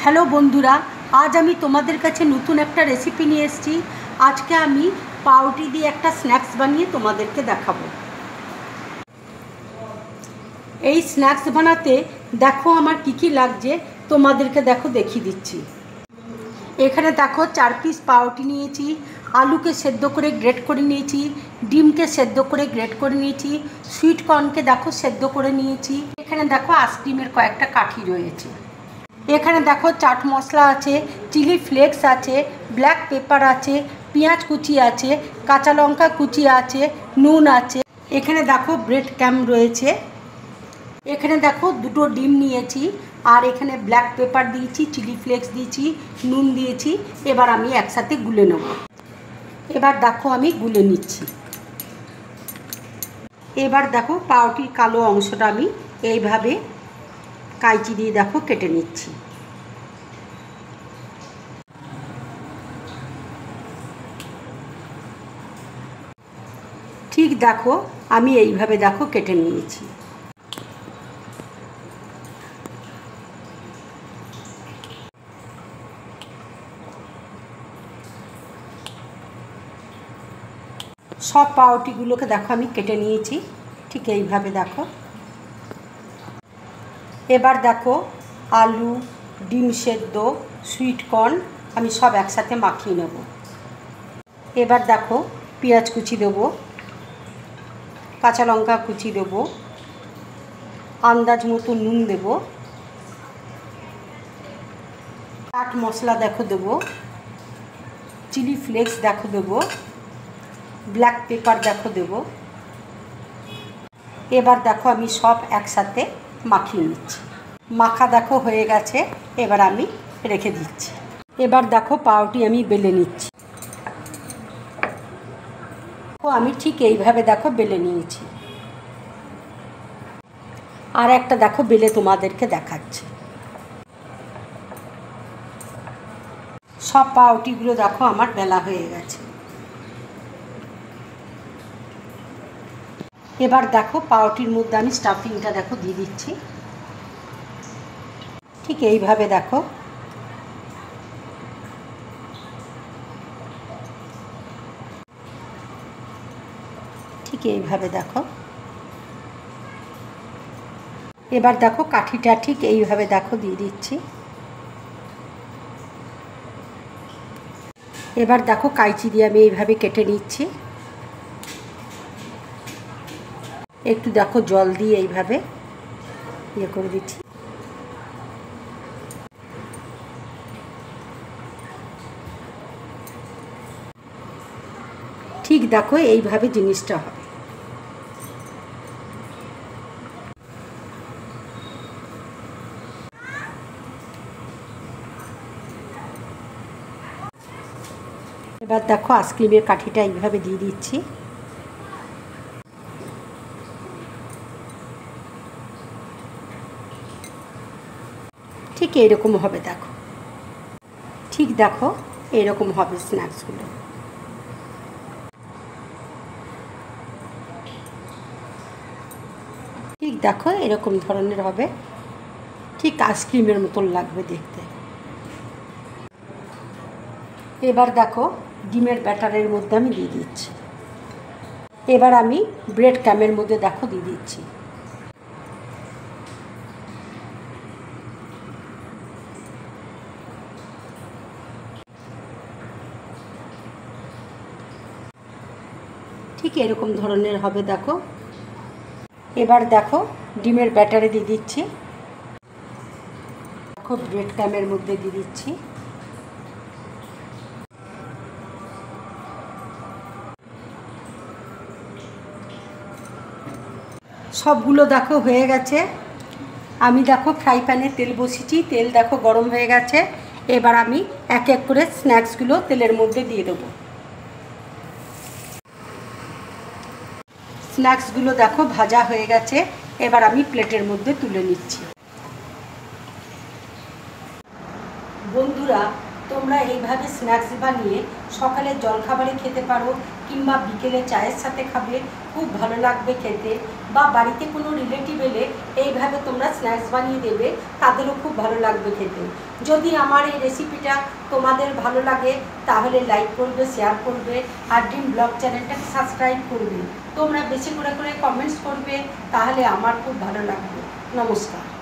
Hello বন্ধুরা, আজ আমি তোমাদের কাছে নতুন একটা রেসিপি নিয়ে এসেছি। আজকে আমি পাউরুটি দিয়ে একটা স্ন্যাক্স বানিয়ে তোমাদেরকে দেখাবো। এই স্ন্যাক্স বানাতে দেখো আমার কী কী লাগছে, তোমাদেরকে দেখিয়ে দিচ্ছি। এখানে দেখো 4 পিস পাউরুটি নিয়েছি, আলুকে সেদ্ধ করে গ্রেট করে নিয়েছি, ডিমকে সেদ্ধ করে গ্রেট করে নিয়েছি, সুইট কর্নকে দেখো সেদ্ধ করে নিয়েছি। এখানে দেখো আইসক্রিমের কয়েকটা কাঠি রয়েছে। এখানে দেখো চাট মশলা আছে, চিলি ফ্লেক্স আছে, ব্ল্যাক পেপার আছে, পেঁয়াজ কুচি আছে, কাঁচা লঙ্কা কুচি আছে, নুন আছে। এখানে দেখো ব্রেড ক্যাম্প রয়েছে। এখানে দেখো 2টো ডিম নিয়েছি, আর এখানে ব্ল্যাক পেপার দিয়েছি, চিলি ফ্লেক্স দিয়েছি, নুন দিয়েছি। এবার আমি একসাথে গুলে নেব। এবার দেখো আমি গুলে নিচ্ছি। এবার দেখো পাউরুটির কালো অংশটা আমি এইভাবে কাঁচি দিয়ে দেখো কেটে নিচ্ছি। ঠিক দেখো আমি এইভাবে দেখো কেটে নিয়েছি। সব পাউরুটিগুলোকে দেখো আমি কেটে নিয়েছি, ঠিক এইভাবে দেখো। এবার দেখো আলু, ডিম সেদ্ধ, সুইট কর্ন আমি সব একসাথে মাখিয়ে নেব। এবার দেখো পেঁয়াজ কুচি দেবো, কাঁচা লঙ্কা কুচি দেবো, আন্দাজ মতো নুন দেবো, চাট মশলা দেখো দেবো, চিলি ফ্লেক্স দেখো দেবো, ব্ল্যাক পেপার দেখো দেবো। এবার দেখো আমি সব একসাথে মাখিয়ে নিচ্ছি। মাখা দেখো হয়ে গেছে, এবার আমি রেখে দিচ্ছি। এবার দেখো পাউরুটি আমি বেলে নিচ্ছি। আমি ঠিক এইভাবে দেখো বেলে নিয়েছি। আর একটা দেখো বেলে তোমাদেরকে দেখাচ্ছি। সব পাউরুটিগুলো দেখো আমার বেলা হয়ে গেছে। এবার দেখো পাউরুটির মধ্যে আমি স্টাফিংটা দেখো দিয়ে দিচ্ছি। ঠিক এইভাবে দেখো। ঠিক এইভাবে দেখো। এবার দেখো কাঠিটা ঠিক এইভাবে দেখো দিয়ে দিচ্ছি। এবার দেখো কাঁচি দিয়ে আমি এইভাবে কেটে নিচ্ছি। একটু দেখো জল দিয়ে এইভাবে ইয়ে করে দিচ্ছি। ঠিক দেখো এইভাবে জিনিসটা হবে। এবার দেখো আইসক্রিমের কাঠিটা এইভাবে দিয়ে দিচ্ছি। ঠিক এইরকম হবে দেখো। ঠিক দেখো এরকম হবে স্ন্যাক্সগুলো। ঠিক দেখো এরকম ধরনের হবে, ঠিক আইসক্রিমের মতন লাগবে দেখতে। এবার দেখো ডিমের ব্যাটারের মধ্যে আমি দিয়ে দিচ্ছি। এবার আমি ব্রেড ক্যামের মধ্যে দেখো দিয়ে দিচ্ছি। ঠিক এরকম ধরনের হবে দেখো। এবার দেখো ডিমের ব্যাটারে দিয়ে দিচ্ছি। দেখো ব্রেড ক্যামের মধ্যে দিয়ে দিচ্ছি। সবগুলো দেখো হয়ে গেছে। আমি দেখো ফ্রাই প্যানে তেল বসিয়েছি, তেল দেখো গরম হয়ে গেছে। এবার আমি এক এক করে স্ন্যাক্সগুলো তেলের মধ্যে দিয়ে দেবো। স্ন্যাক্সগুলো দেখো ভাজা হয়ে গেছে, এবার আমি প্লেটের মধ্যে তুলে নিচ্ছি। বন্ধুরা, তোমরা এইভাবে স্ন্যাক্স বানিয়ে সকালে জলখাবারে খেতে পারো, কিংবা বিকেলে চায়ের সাথে খাবে, খুব ভালো লাগবে খেতে। বা বাড়িতে কোনো রিলেটিভ এলে এইভাবে তোমরা স্ন্যাক্স বানিয়ে দেবে, তাদেরও খুব ভালো লাগবে খেতে। যদি আমার এই রেসিপিটা তোমাদের ভালো লাগে তাহলে লাইক করবে, শেয়ার করবে, আর ড্রিম ব্লগ চ্যানেলটাকে সাবস্ক্রাইব করবে। তোমরা বেশি করে কমেন্টস করবে, তাহলে আমার খুব ভালো লাগবে। নমস্কার।